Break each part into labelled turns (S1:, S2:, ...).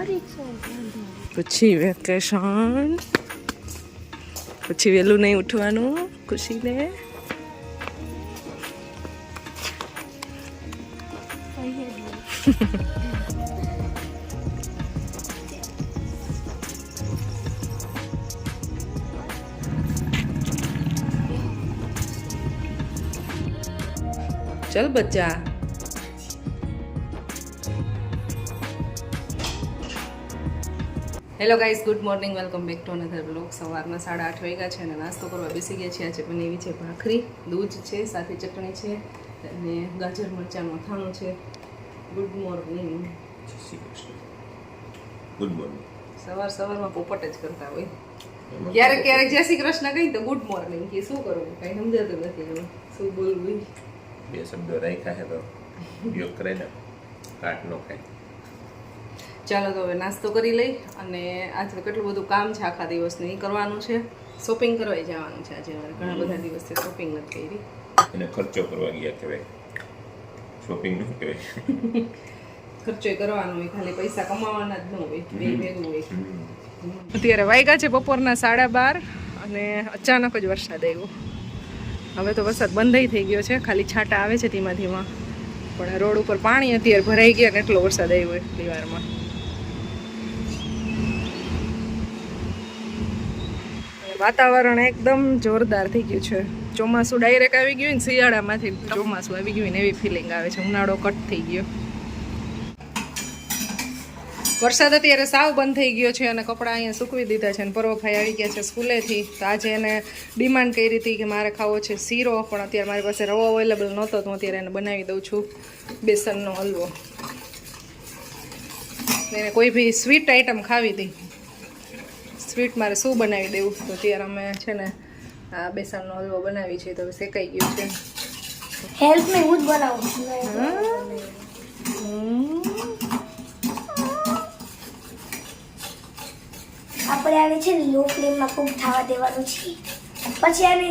S1: પછી વેકેશન, પછી વહેલું નહીં ઉઠવાનું ખુશીને. चल बच्चा. Hello guys, good morning, welcome back to another blog. સવારના 8:30 વાગ્યા છે અને નાસ્તો કરવા બેસી ગયા છે. આજે બનાવી છે ભાખરી, દૂધ છે, સાથે ચટણી છે અને ગાજર મરચાંનું અથાણું છે. Good morning.
S2: Good morning.
S1: સવારમાં પોપટ જ કરતા હોય. ક્યારેક ક્યારેક જય શ્રી કૃષ્ણ કહી તો ગુડ મોર્નિંગ કે શું કરવું, કઈ સમજાતું નથી હવે શું બોલવું.
S2: બે શબ્દો રાખ્યા છે તો ઉપયોગ કરે ને, કાટ નો ખાય.
S1: ચાલો તો હવે નાસ્તો કરી લઈ. અને આજે તો કેટલું બધું કામ છે આખા દિવસનું, એ કરવાનું છે. શોપિંગ કરવા જવાનું છે આજે. ઘણા બધા દિવસથી શોપિંગ નથી કરી.
S2: એને ખર્ચો કરવા ગયા કહેવાય, શોપિંગ ન કહેવાય.
S1: ખર્ચો કરવાનો હોય, ખાલી પૈસા કમાવાના જ ન હોય, બે ભેગું હોય. અત્યારે વાગ્યા છે બપોરના 12:30 અને અચાનક જ વરસાદ આવ્યો. હવે તો વરસાદ બંધ થઈ ગયો છે, ખાલી છાંટા આવે છે ધીમા ધીમા. પણ રોડ ઉપર પાણી અત્યારે ભરાઈ ગયા ને એટલો વરસાદ આવ્યો એટલી વારમાં. વાતાવરણ એકદમ જોરદાર થઈ ગયું છે. ચોમાસું ડાયરેક્ટ આવી ગયું ને, શિયાળામાંથી ચોમાસું આવી ગયું ને એવી ફિલિંગ આવે છે. ઉનાળો કટ થઈ ગયો. વરસાદ અત્યારે સાવ બંધ થઈ ગયો છે અને કપડાં અહીંયા સૂકવી દીધા છે. અને પર્વભાઈ આવી ગયા છે સ્કૂલેથી. તો આજે એને ડિમાન્ડ કરી હતી કે મારે ખાવો છે શીરો, પણ અત્યારે મારી પાસે રવો અવેલેબલ નહોતો તો હું અત્યારે એને બનાવી દઉં છું બેસનનો હલવો. એને કોઈ બી સ્વીટ આઈટમ ખાવી હતી, સ્વીટ મારે શું બનાવી દેવું, તો અત્યારે અમે છે ને આ બેસનનો હલવો બનાવી છે. તો શેકાઈ ગયું છે.
S3: હેલ્પ મે હું જ બનાવું. આપણે આને છે ને લો ફ્લેમમાં કુક થવા દેવાનું છે. પછી આને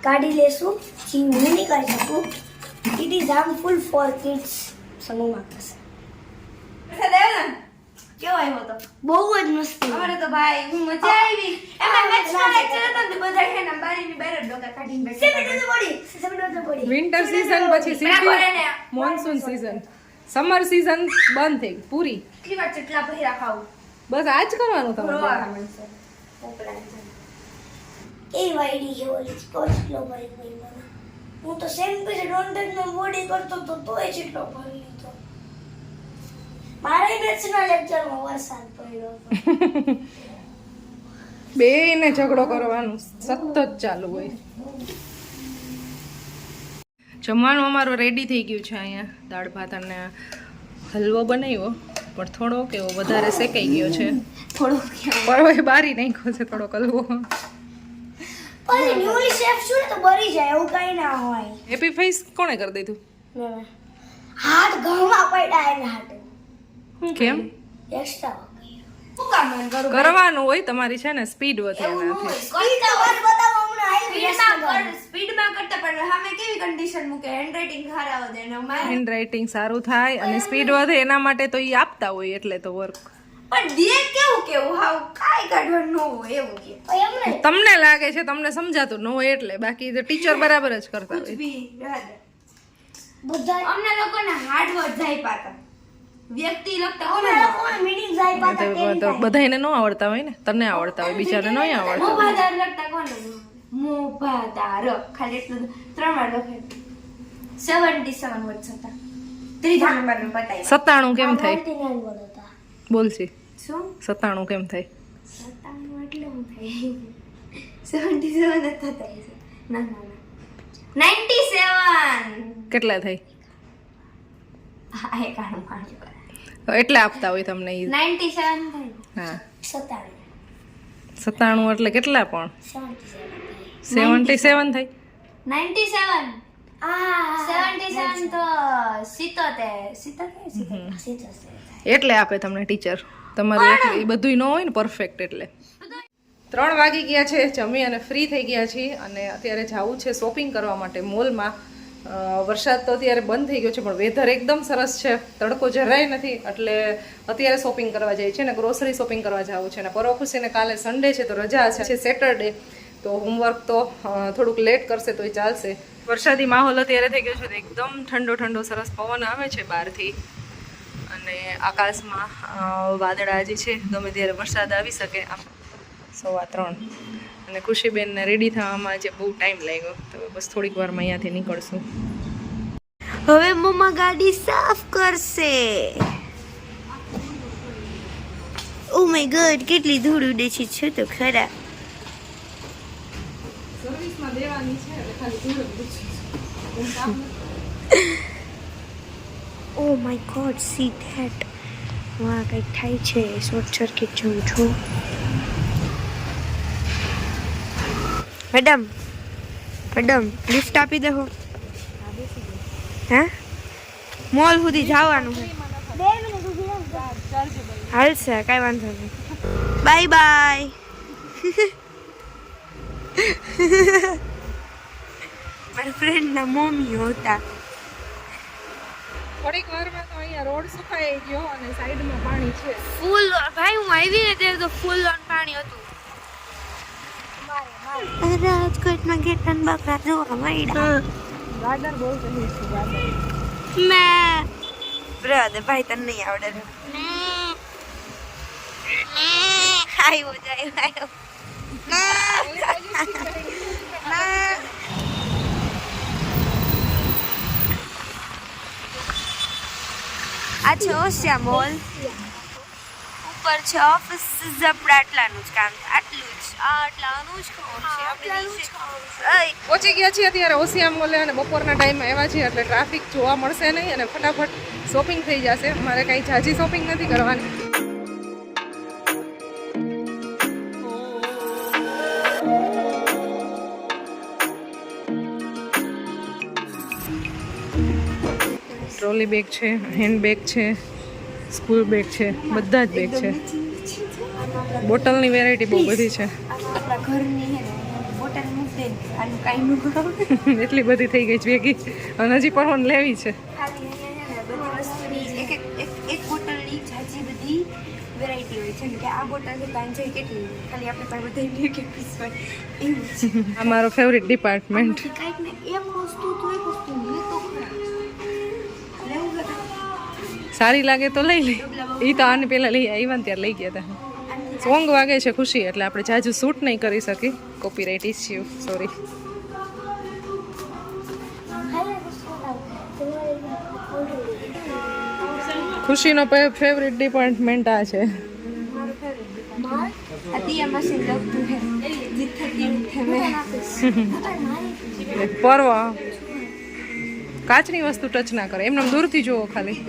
S3: કાઢી લેશું. હું નહીં કરી શકું. It is harmful four kids. સમૂહમાં થશે. કેવો આવ્યો તો? બહુ જ મસ્ત. અમારે તો ભાઈ હું મજા આવી. એમાં મેથ્સનો લેક્ચર હતો ને બધા હે ને બારીની બહાર જ ડોકા કાઢીને બેઠા. સેમિટર બોડી.
S1: વિન્ટર સીઝન પછી સીધી મોન્સૂન સીઝન, સમર સીઝન બંધ થઈ પૂરી.
S3: કેટલી વાર ચટલા પહેરા ખાવું.
S1: બસ આ જ કરવાનું તમારે.
S3: એ વાયડી છે ઓલી કોચલો ભરી ગઈ મને. હું તો સેમ્પલ ડોન્ટનો બોડી કરતો તો તોય ચટલો ભરી લીધો. મારે મેથ્સના લેક્ચરમાં વરસાદ પડ્યો હતો.
S1: બેને ઝઘડો કરવાનું સતત ચાલુ હોય. જમવાનું અમારું રેડી થઈ ગયું છે. અહીંયા દાળ ભાત અને હલવો બનાવ્યો, પણ થોડો કેવો વધારે શેકાઈ ગયો છે.
S3: થોડો
S1: પરવાય બારી નાખ્યો છે થોડો હલવો.
S3: પછી ન્યૂલી શેફ શું તો બરી જાય એવું કઈ ના હોય.
S1: હેપી ફેસ કોણે કરી દીધું?
S3: હાથ ઘરમાં પડ્યા એને હાથે.
S1: કેમ?
S3: એક્સ્ટ્રા શું કામ કરું
S1: કરવાનું હોય તમારી છે ને સ્પીડ વધે એનાથી.
S3: સ્પીડ બતાવો હમણાં
S4: સ્પીડમાં કરતા પણ સામે કેવી કન્ડિશન મૂકે, હેન્ડરાઇટિંગ ખરાબ વધે ને અમારે
S1: હેન્ડ રાઇટિંગ સારું થાય અને સ્પીડ વધે એના માટે તો એ આપતા હોય એટલે તો વર્ક.
S4: પણ દે કેવું હાવ કાઈ કાઢવાનું ન હોય એવું કે
S3: એમને
S1: તમને લાગે છે, તમને સમજાતું ન હોય એટલે, બાકી તો ટીચર બરાબર જ કરતા હોય.
S3: બધા
S4: અમને લોકોને હાર્ડ વર્ડ જાય પાતા વ્યક્તિ લખતા
S3: અમને
S4: હોય
S3: લોકોને મીનિંગ જાય પાતા કેવી
S1: તો બધાને ન આવડતા હોય ને, તને આવડતા હોય, બીજાને ન આવડતા.
S4: મોભાદાર લખતા કોને મોભાદાર ખાલી એટલું 3 વાર લખે. 77 વર્ડ્સ હતા. ત્રીજા નંબરનું બતાવી
S1: 97 કેમ થાય?
S3: 99 વર્ડ હતા.
S1: બોલ છે
S4: શું
S1: 97 કેમ થાય?
S4: 97 એટલે હું થાય 77 જ થતા હશે. ના 97
S1: કેટલા થાય?
S4: હા એ કાણું પાણી
S1: એટલે આપતા હોય તમને ઈ.
S4: 97 થાય.
S1: હા
S3: 97
S1: 97 એટલે કેટલા પણ?
S3: 77
S1: 77 થાય.
S4: 97
S3: આ
S4: 77 તો 77
S1: એટલે આપે તમને ટીચર. તમારું એટલે એ બધું ન હોય ને પરફેક્ટ. એટલે 3 વાગી ગયા છે, જમી અને ફ્રી થઈ ગયા છીએ અને અત્યારે જવું છે શોપિંગ કરવા માટે મોલમાં. વરસાદ તો અત્યારે બંધ થઈ ગયો છે પણ વેધર એકદમ સરસ છે, તડકો જરાય નથી. એટલે અત્યારે શોપિંગ કરવા જાય છે ને, ગ્રોસરી શોપિંગ કરવા જવું છે ને. પરોખુશીને કાલે સન્ડે છે તો રજા છે, સેટરડે તો હોમવર્ક તો થોડુંક લેટ કરશે તોય ચાલશે. વરસાદી માહોલ અત્યારે થઈ ગયો છે તો એકદમ ઠંડો ઠંડો સરસ પવન આવે છે બહારથી અને આકાશમાં વાદળા જે છે ગમે ત્યારે વરસાદ આવી શકે. 3:15 અને ખુશીબેનને રેડી થવામાં જે બહુ ટાઈમ લાગ્યો તો બસ થોડીક વારમાં અહીંયાથી નીકળશું.
S4: હવે મમ્મા ગાડી સાફ કરશે. ઓ માય ગોડ, કેટલી ધૂળ ઉડે છે તો ખરા.
S1: સર્વિસમાં દેવાની છે એટલે ખાલી ધૂળ જ
S4: oh my God, C that. વાહ, કંઈક થાય છે. શોર્ટ સર્કિટ જોઉં છું. મેડમ લિફ્ટ આપી દેહો. હે મોલ સુધી જવાનું છે. હાલશે, કાંઈ વાંધો નહીં. Bye bye. મારા ફ્રેન્ડના મમ્મી હતા.
S1: થોડીક વારમાં તો અહીંયા રોડ સુકાઈ ગયો અને સાઈડમાં પાણી છે.
S4: ફૂલ ભાઈ, હું આવી ને ત્યારે તો ફૂલ ઓન પાણી હતું. રાજકોટમાં કેટલા બકરા જોવા મળ્યા.
S1: ગાર્ડન બહુ સહી છે ગાર્ડન.
S4: મેં બ્રધર ભાઈ તને નહીં આવડે. આવ્યો જાય. આ છે ઓશિયા મોલ. ઉપર છે ઓફિસ. આપણે આટલાનું જ કામ, આટલું જ, આટલાનું જ કામ છે. આપણે
S1: પહોંચી ગયા છીએ અત્યારે ઓસિયા મોલે અને બપોરના ટાઈમમાં આવ્યા છીએ એટલે ટ્રાફિક જોવા મળશે નહીં અને ફટાફટ શોપિંગ થઈ જશે. મારે કંઈ ઝાઝી શોપિંગ નથી કરવાની. ટ્રોલી બેગ છે, હેન્ડ બેગ છે, સ્કૂલ બેગ છે, બધા જ બેગ છે. બોટલની વેરાયટી બહુ બધી છે.
S4: આપણા ઘરની હે ને બોટલ મૂકી દે, આનું કાંઈ ન
S1: એટલી બધી થઈ ગઈ છે ભેગી અને હજી પણ લેવી છે.
S4: ખાલી અહીંયા છે ને બધી વસ્તુની એક બોટલની ઝાઝી બધી વેરાયટી હોય છે કે આ બોટલ છે પાંચ છે કેટલી, ખાલી આપણે પાસે બધા એક પીસ હોય એવું છે.
S1: આ મારો ફેવરિટ ડિપાર્ટમેન્ટ.
S4: કાંઈક ને એક વસ્તુ તો એક વસ્તુ મેં તો લેવું હતા.
S1: સારી લાગે તો લઈ લે. એ તો આને પહેલાં લઈ આવ્યા ને ત્યારે લઈ ગયા હતા. સોંગ વાગે છે ખુશી એટલે આપણે જાજુ શૂટ નહીં કરી શકી, કોપીરાઇટ ઇસ્યુ, સોરી. ખુશીનો ફેવરિટ ડિપાર્ટમેન્ટ આ છે. પર્વ કાચની વસ્તુ ટચ ના કરે, એમને દૂરથી જોવો ખાલી.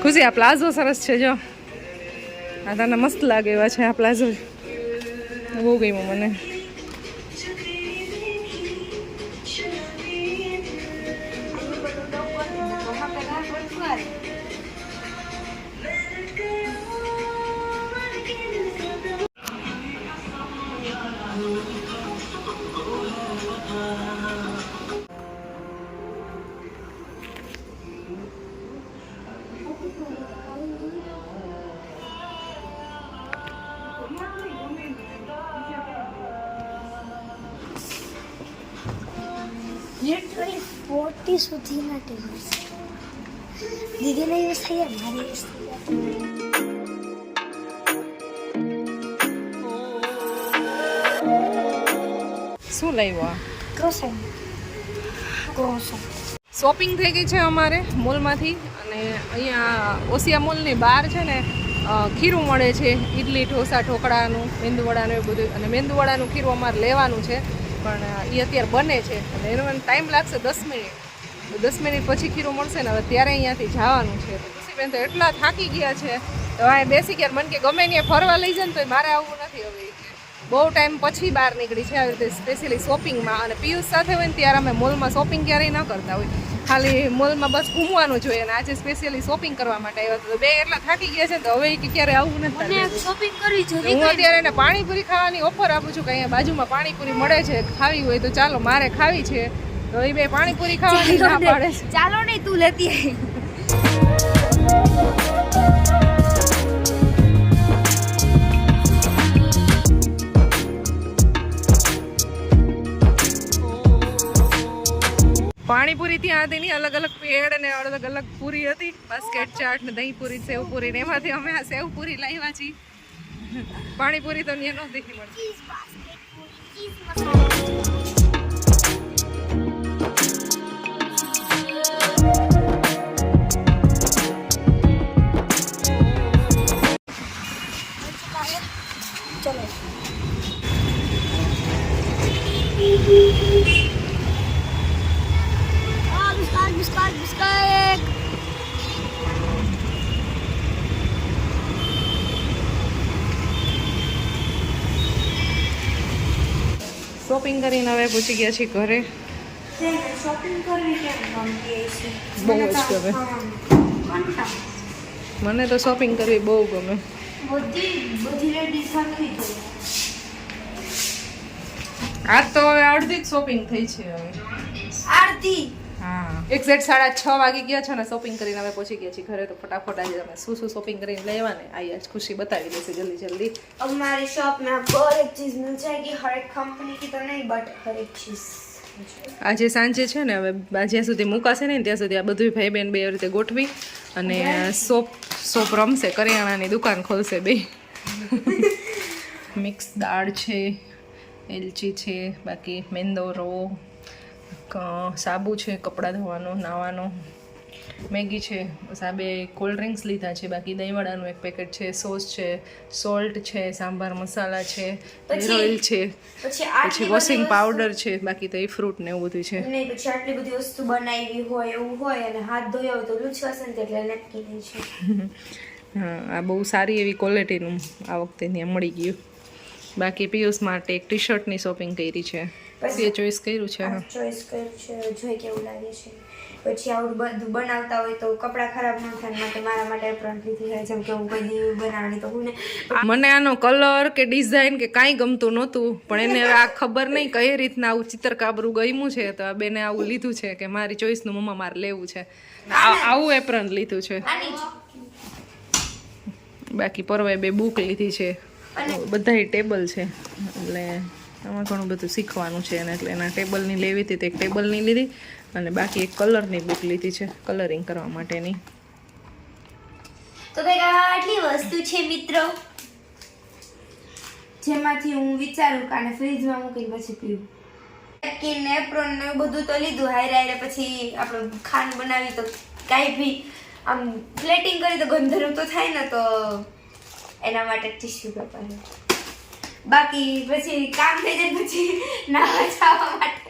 S1: ખુશી, આ પ્લાઝો સરસ છે જો. આ તને મસ્ત લાગે એવા છે આ પ્લાઝો, બહુ ગમ્યું મને.
S3: લિટરલી 40 સુધીના ટેબલ છે. દીદીને યુઝ થઈ મારી યુઝ થઈ.
S1: શું લાવ્યો?
S3: ક્રોસન.
S1: શોપિંગ થઈ ગઈ છે અમારે મોલમાંથી અને અહીંયા ઓસિયા મોલની બહાર છે ને ખીરું મળે છે, ઇડલી ઢોસા ઢોકળાનું, મેંદુવડાનું એ બધું. અને મેંદુવડાનું ખીરું અમારે લેવાનું છે પણ એ અત્યારે બને છે અને એનો ટાઈમ લાગશે 10 મિનિટ. 10 મિનિટ પછી ખીરું મળશે ને હવે ત્યારે અહીંયાથી જવાનું છે. ખુશીબેન તો એટલા થાકી ગયા છે તો અહીંયા બેસી ગયા. મને કે ગમે ત્યાં ફરવા લઈ જાય ને તો મારે આવવું નથી હવે. બહુ ટાઈમ પછી બહાર નીકળી છે આવી રીતે સ્પેશિયલી શોપિંગમાં. અને પિયુષ સાથે હોય ને ત્યારે અમે મોલમાં શોપિંગ ક્યારેય ન કરતા હોય, ખાલી મોલમાં બસ ઘૂમવાનું જોઈએ. અને આજે સ્પેશિયલી શોપિંગ કરવા માટે આવ્યા તો બે એટલા થાકી ગયા છે તો હવે કે ક્યારે આવું નથી.
S4: શોપિંગ કરવી જોઈએ.
S1: હું અત્યારે એને પાણીપુરી ખાવાની ઓફર આપું છું કે અહીંયા બાજુમાં પાણીપુરી મળે છે, ખાવી હોય તો ચાલો, મારે ખાવી છે. તો એ બે પાણીપુરી ખાવાની ના પાડે છે.
S4: ચાલો નહીં, તું લેતી આવી.
S1: પાણીપુરી ત્યાં હતી નહીં, અલગ અલગ પેડ ને અલગ અલગ પૂરી હતી, બાસ્કેટ ચાટ ને દહીં પૂરી, સેવ પૂરી ને એમાંથી અમે આ સેવ પૂરી લાવ્યા છીએ. પાણીપુરી તો ત્યાં નહોતી મળતી.
S3: ચલો
S1: શોપિંગ કરીને હવે પહોંચી ગયા છીએ ઘરે.
S4: શોપિંગ કરવી કેમ ગમતી છે?
S1: બહુ જ ગમે મને તો, શોપિંગ કરવી બહુ ગમે.
S4: બધી લેડીઝ સરખી જોઈએ.
S1: આજ તો હવે અડધી જ શોપિંગ થઈ છે હવે.
S4: આરતી
S1: હા, એક્ઝેક્ટ 6:30 વાગી ગયા છે ને શોપિંગ કરીને હવે પહોંચી ગયા છીએ ઘરે. તો ફટાફટ આજે તમે શું શું શોપિંગ કરીને લેવા ને આ આજ ખુશી બતાવી દેશે જલ્દી જલ્દી.
S4: अब हमारी शॉप में आपको हर एक चीज़ मिल जाएगी, हर एक कंपनी की तो नहीं बट हर एक चीज़.
S1: આજે સાંજે છે ને હવે જ્યાં સુધી મૂકાશે ને ત્યાં સુધી આ બધું ભાઈ બહેન બે રીતે ગોઠવી અને શોપ રમશે, કરિયાણાની દુકાન ખોલશે બે. મિક્સ દાળ છે, એલચી છે, બાકી મેંદો રવો, સાબુ છે કપડાં ધોવાનો, નાવાનો, મેગી છે, બસ આ બે કોલ્ડ ડ્રિંક્સ લીધા છે. બાકી દહીંવડાનું એક પેકેટ છે, સોસ છે, સોલ્ટ છે, સાંભાર મસાલા છે, હેર ઓઇલ છે, પછી વોશિંગ પાવડર છે, બાકી તો એ ફ્રૂટ ને એવું બધું છે.
S4: નહીં પછી આટલી બધી વસ્તુ બનાવી હોય એવું હોય અને હાથ ધોયા હોય તો લૂછવાશે ને એટલે નક્કી નહીં છે.
S1: હા, આ બહુ સારી એવી ક્વોલિટીનું આ વખતે ત્યાં મળી ગયું. બાકી પિયુષ માટે એક ટી શર્ટની શોપિંગ કરી છે, એ ચોઈસ કર્યું છે. હા,
S4: ચોઈસ કર્યું છે, જોઈ કેવું લાગે છે. પછી આવું બધું બનાવતા હોય તો કપડાં ખરાબ ન થાય માટે મારા માટે એપ્રોન લીધી હોય, જેમ કે હું કોઈ દી બનાવવાની તો હું ને
S1: મને આનો કલર કે ડિઝાઇન કે કાંઈ ગમતું નહોતું, પણ એને હવે આ ખબર નહીં કઈ રીતના આવું ચિત્ર કાબરું ગમ્યું છે તો આ બેને આવું લીધું છે કે મારી ચોઈસનું મમ્મા મારે લેવું છે, આવું એપ્રોન લીધું છે. બાકી પરવાય બે બુક લીધી છે, બધાય ટેબલ છે, એટલે આમાં ઘણું બધું શીખવાનું છે એને, એટલે એના ટેબલની લેવી હતી તો એક ટેબલની લીધી અને બાકી એક કલરની બુક લીધી છે કલરિંગ કરવા માટેની.
S4: તો કંઈક આટલી વસ્તુ છે મિત્રો જેમાંથી હું વિચારું કે આને ફ્રીજમાં મૂકીને પછી પીવું. કેન એપ્રોન ને બધું તો લીધું, હારે પછી આપણે ખાંડ બનાવી તો કાંઈ બી આમ પ્લેટિંગ કરી તો ગંધરું તો થાય ને, તો એના માટે ટીશ્યુ પેપર. બાકી પછી કામ થઈ જાય પછી નાવા જવા માટે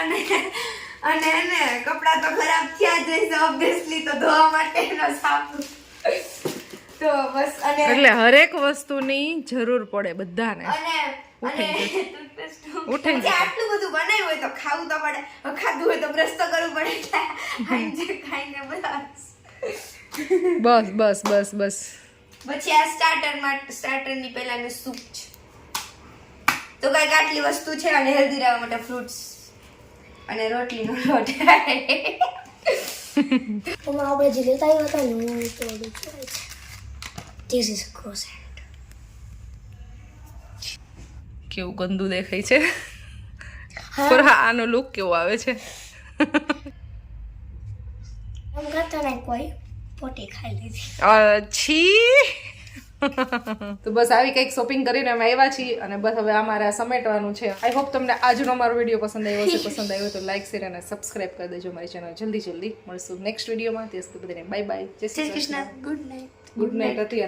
S4: અને એને કપડાં તો ખરાબ થયા જ છે ઓબ્વિયસલી, તો ધોવા માટેનો સાબુ. તો બસ અને
S1: એટલે હરેક વસ્તુની જરૂર પડે બધાને.
S4: અને
S1: ઉઠાઈ
S4: પછી આટલું બધું બનાવ્યું હોય તો ખાવું તો પડે, ખાધું હોય તો બ્રશ તો કરવું પડે, એટલે ખાઈને બસ
S1: બસ બસ બસ બસ.
S4: પછી આ સ્ટાર્ટરની પહેલાનું સૂપ છે, તો કંઈક આટલી વસ્તુ છે. અને હેલ્ધી રહેવા માટે ફ્રૂટ્સ અને રોટલીનો લોટ.
S3: આપણે જે લેતા આવ્યા હતા ને તો ધીસ ઇઝ ક્રોસેટ.
S1: કેવું ગંદુ દેખાય છે, પર હા આનો લુક કેવો આવે છે.
S3: આમ કરતા ને કોઈ પોટી ખાઈ લીધી.
S1: છી. તો બસ આવી કંઈક શોપિંગ કરીને અમે આવ્યા છીએ અને બસ હવે અમારે આ સમેટવાનું છે. આઈ હોપ તમને આજનો અમારો વિડીયો પસંદ આવ્યો છે. પસંદ આવ્યો તો લાઈક શેર અને સબસ્ક્રાઇબ કરી દેજો મારી ચેનલ. જલ્દી મળશું નેક્સ્ટ વિડીયોમાં. ત્યાં સુધી બધાને બાય બાય, જય Shri Krishna,
S4: good night.
S1: Good night હતી.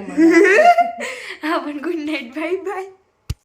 S4: હા પણ ગુડ નાઇટ, બાય બાય.